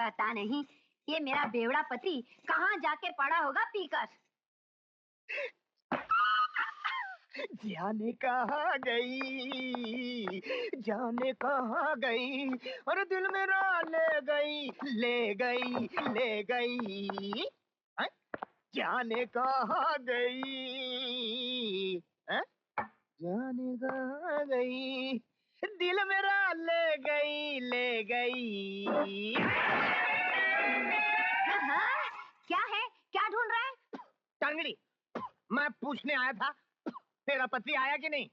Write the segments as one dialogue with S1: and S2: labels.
S1: पता नहीं ये मेरा बेवड़ा पति कहाँ जाके पड़ा होगा पीकर।
S2: जाने कहाँ गई, जाने कहाँ गई, और दिल मेरा ले गई, ले गई, ले गई। जाने कहाँ गई, जाने कहाँ गई, दिल मेरा ले गई, ले गई।
S1: क्या है, क्या ढूंढ रहा है?
S2: टंगड़ी, मैं पूछने आया था तेरा पति आया कि नहीं?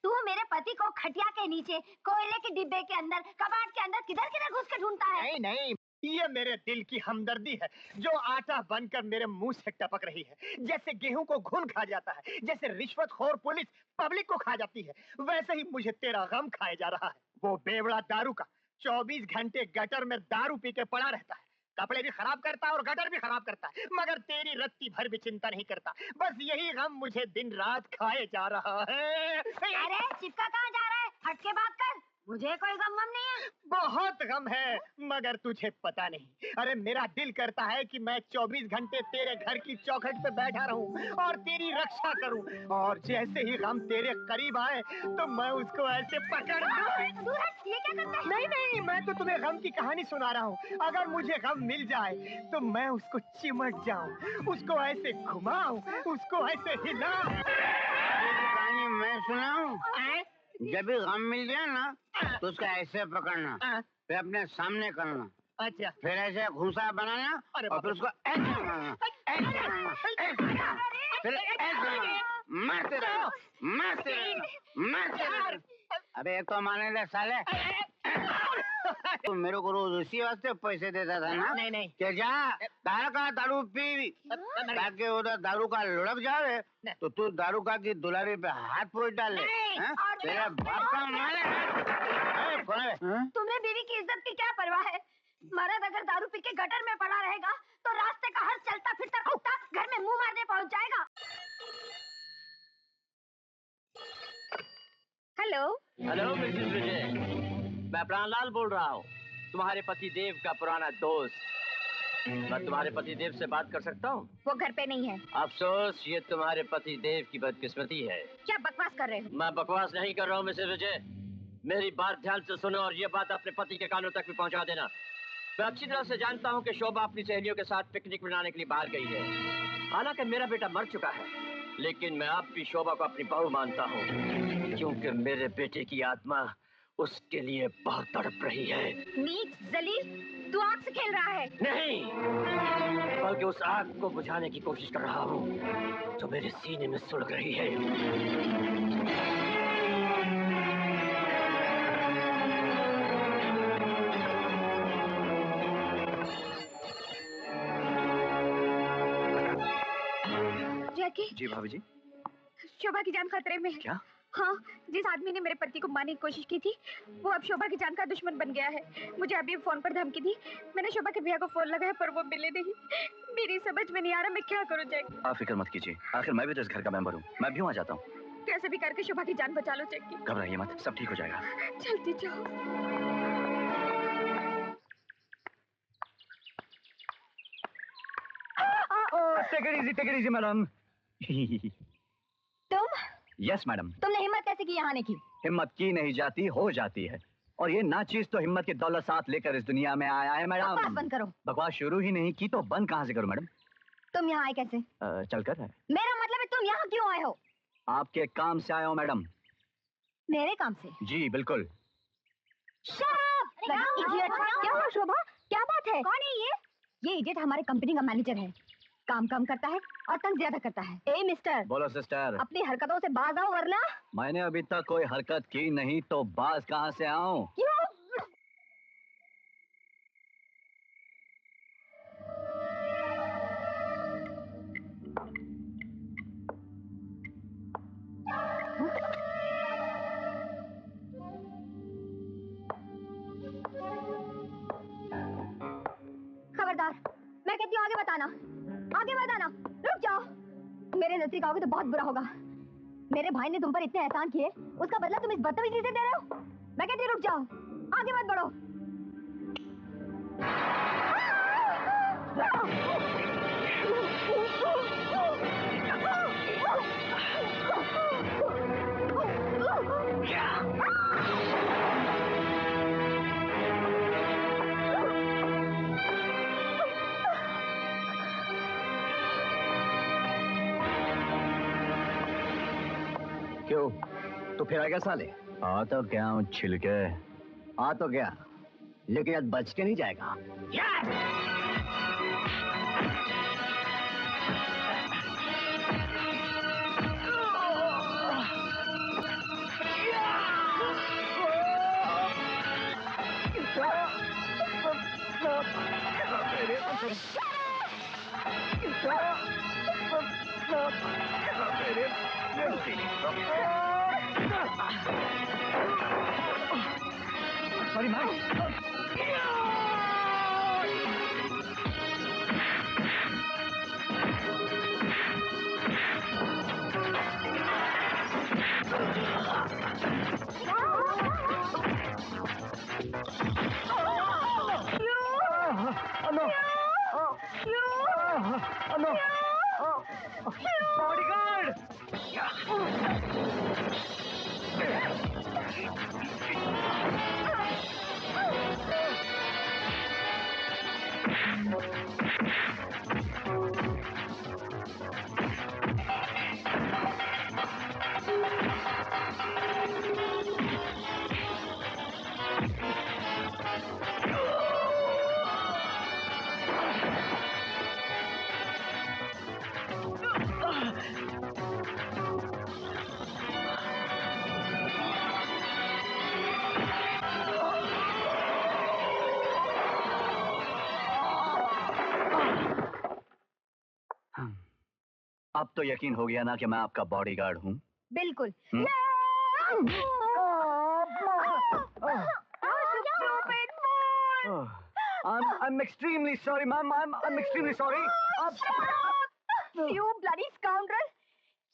S1: तू मेरे पति को खटिया के नीचे, कोयले के डिब्बे के अंदर, कबाड़ के अंदर किधर किधर घुस के ढूंढता है?
S2: नहीं नहीं, ये मेरे दिल की हमदर्दी है जो आटा बनकर मेरे मुंह से टपक रही है। जैसे गेहूं को घुन खा जाता है, जैसे रिश्वतखोर पुलिस पब्लिक को खा जाती है, वैसे ही मुझे तेरा गम खाए जा रहा है। वो बेवड़ा दारू का 24 घंटे गटर में दारू पी के पड़ा रहता है, कपड़े भी खराब करता है और गटर भी खराब करता है, मगर तेरी रत्ती भर भी चिंता नहीं करता। बस यही गम मुझे दिन रात खाए जा रहा है।
S1: अरे चिपका कहाँ जा रहा है? हट के बात कर, मुझे कोई गम नहीं है।
S2: बहुत गम है, मगर तुझे पता नहीं। अरे मेरा दिल करता है कि मैं 24 घंटे तेरे घर की चौखट पे बैठा रहूं और तेरी रक्षा करूं, और जैसे ही गम तेरे करीब आए तो मैं उसको ऐसे पकड़ लूं।
S1: ये क्या करता है?
S2: नहीं नहीं, मैं तो तुम्हें गम की कहानी सुना रहा हूँ। अगर मुझे गम मिल जाए तो मैं उसको चिमट जाऊं, उसको ऐसे घुमाऊं, उसको ऐसे हिलाऊं।
S3: कहानी मैं सुनाऊं? जब भी गम मिल जाए ना तो उसका ऐसे पकड़ना, फिर अपने सामने करना,
S2: अच्छा,
S3: फिर ऐसे घूसा बनाना और फिर उसको ऐसे मारना, ऐसे मारना, फिर ऐसे मारना, मारते रहो, मारते रहो, मारते रहो। अबे एक तो मारने दे साले। तो मेरे को रोज उसी वास्ते पैसे देता था ना?
S2: नहीं नहीं,
S3: कि जा दारू का दारू पी, ताकि उधर दारू का लुढ़क जावे तो तू दारू का की दुलारी पे हाथ पोछ डाले। तेरे बाप का मारे।
S1: तुम्हें बीवी की इज्जत की क्या परवाह है? मर्द अगर दारू पी के गटर में पड़ा रहेगा तो रास्ते का हर चलता फिरता कुत्ता घर में मुंह मारने पहुंच जाएगा। हेलो
S4: हेलो मिसेस विजय, मैं प्राणलाल बोल रहा हूँ, तुम्हारे पति देव का पुराना दोस्त। मैं तुम्हारे पति देव से बात कर सकता हूँ?
S1: वो घर पे नहीं है।
S4: अफसोस, ये तुम्हारे पति देव की बदकिस्मती है।
S1: क्या बकवास कर रहे हो?
S4: मैं बकवास नहीं कर रहा हूँ मिसेस विजय, मेरी बात ध्यान से सुनो और ये बात अपने पति के कानों तक भी पहुंचा देना। मैं अच्छी तरह से जानता हूँ कि शोभा अपनी सहेलियों के साथ पिकनिक मनाने के लिए बाहर गई है। हालांकि मेरा बेटा मर चुका है, लेकिन मैं अब भी शोभा को अपनी बहू मानता हूँ, क्योंकि मेरे बेटे की आत्मा उसके लिए बहुत तड़प रही है।
S1: नीच जलील, तू आग से खेल रहा है?
S4: नहीं, बल्कि उस आग को बुझाने की कोशिश कर रहा हूँ जो मेरे सीने में सुलग रही है।
S1: जैकी।
S5: जी भाभी जी।
S1: शोभा की जान खतरे में है।
S5: क्या?
S1: हाँ, जिस आदमी ने मेरे पति को मारने की कोशिश की थी वो अब शोभा की जान का दुश्मन बन गया है। मुझे अभी फोन पर धमकी दी। मैंने शोभा के भैया को फोन लगाया पर वो मिले नहीं। मेरी समझ में नहीं आ रहा मैं क्या करूं जैकी।
S5: आप फिक्र मत कीजिए, आखिर मैं भी तो इस घर का मेंबर हूँ, मैं भी वहाँ जाता हूँ।
S1: कैसे भी करके शोभा की जान बचा लो जैकी।
S5: घबराइए मत, सब ठीक हो जाएगा।
S1: जल्दी जाओ।
S5: Take it easy madam.
S1: तुम?
S5: Yes madam.
S1: तुमने हिम्मत कैसे की यहाँ आने की?
S5: हिम्मत की नहीं जाती, हो जाती है। और ये नाचीज तो हिम्मत की दौलत साथ लेकर इस दुनिया में आया है मैडम।
S1: बकवास बंद करो।
S5: बकवास शुरू ही नहीं की तो बंद कहाँ से करूं मैडम?
S1: तुम यहाँ आए कैसे?
S5: चलकर है।
S1: मेरा मतलब है तुम यहाँ क्यों आए हो?
S5: आपके काम से आया हूँ मैडम।
S1: मेरे काम से?
S5: जी बिल्कुल।
S1: क्या हुआ शोभा? क्या बात है? कौन है ये? ये इडियट हमारे कंपनी का मैनेजर है। काम कम करता है और तंग ज्यादा करता है। ए मिस्टर।
S5: बोलो सिस्टर।
S1: अपनी हरकतों से बाज आओ वरना।
S5: मैंने अभी तक कोई हरकत की नहीं तो बाज कहाँ से आऊं?
S1: क्यों? खबरदार, मैं कहती हूँ आगे बताना, आगे बताना। रुक जाओ, मेरे नजदीक आओगे तो बहुत बुरा होगा। मेरे भाई ने तुम पर इतने एहसान किए, उसका बदला तुम इस बदतमीजी से दे रहे हो। मैं कहती हूँ रुक जाओ, आगे मत बढ़ो।
S5: क्यों? तो फिर आएगा साले? आ तो क्या हूँ छिलके, आ तो गया, लेकिन आज बच के नहीं जाएगा। Sorry, Mike. No. No. Bodyguard! अब तो यकीन हो गया ना कि मैं आपका बॉडीगार्ड हूँ?
S1: बिल्कुल।
S5: I'm extremely sorry, ma'am. I'm extremely sorry.
S1: You bloody scoundrel!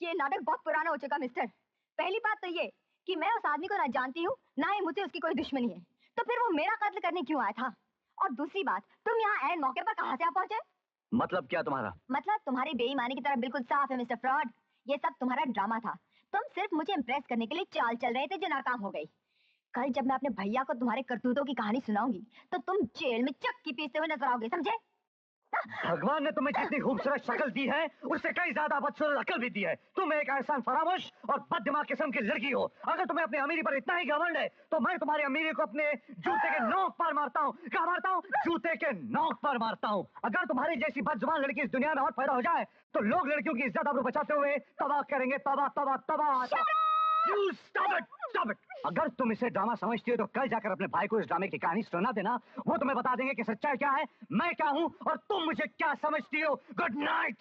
S1: ये नाटक बहुत पुराना हो चुका मिस्टर। पहली बात तो ये कि मैं उस आदमी को ना जानती हूँ, ना ही मुझे उसकी कोई दुश्मनी है। तो फिर वो मेरा कत्ल करने क्यों आया था? और दूसरी बात, तुम यहाँ ऐन मौके पर कहाँ से आ पहुँचे?
S5: मतलब क्या तुम्हारा?
S1: मतलब तुम्हारी बेईमानी की तरह बिल्कुल साफ है मिस्टर फ्रॉड। ये सब तुम्हारा ड्रामा था। तुम सिर्फ मुझे इम्प्रेस करने के लिए चाल चल रहे थे जो नाकाम हो गई। कल जब मैं अपने भैया को तुम्हारे करतूतों की कहानी सुनाऊंगी तो तुम जेल में चक्की पीसते हुए नजर आओगे, समझे?
S5: भगवान ने तुम्हें जितनी खूबसूरत शक्ल दी है उससे कई ज्यादा बदसूरत अकल भी दी है। तुम एक एहसान फरामोश और बददिमाग किस्म की लड़की हो। अगर तुम्हें अपनी अमीरी पर इतना ही घमंड है तो मैं तुम्हारी अमीरी को अपने जूते के नोक पर मारता हूँ। क्या मारता हूँ? जूते के नोक पर मारता हूँ। अगर तुम्हारी जैसी बदजुबान लड़की इस दुनिया में और पैदा हो जाए तो लोग लड़कियों की इज्जत आबरू बचाते हुए तबाह करेंगे। तबाह तबाह तबाह। You stop it! Stop it! अगर तुम इसे ड्रामा समझती हो तो कल जाकर अपने भाई को इस ड्रामे की कहानी सुना देना। वो तुम्हें बता देंगे कि सच्चाई क्या है, मैं क्या हूँ और तुम मुझे क्या समझती हो। Good night.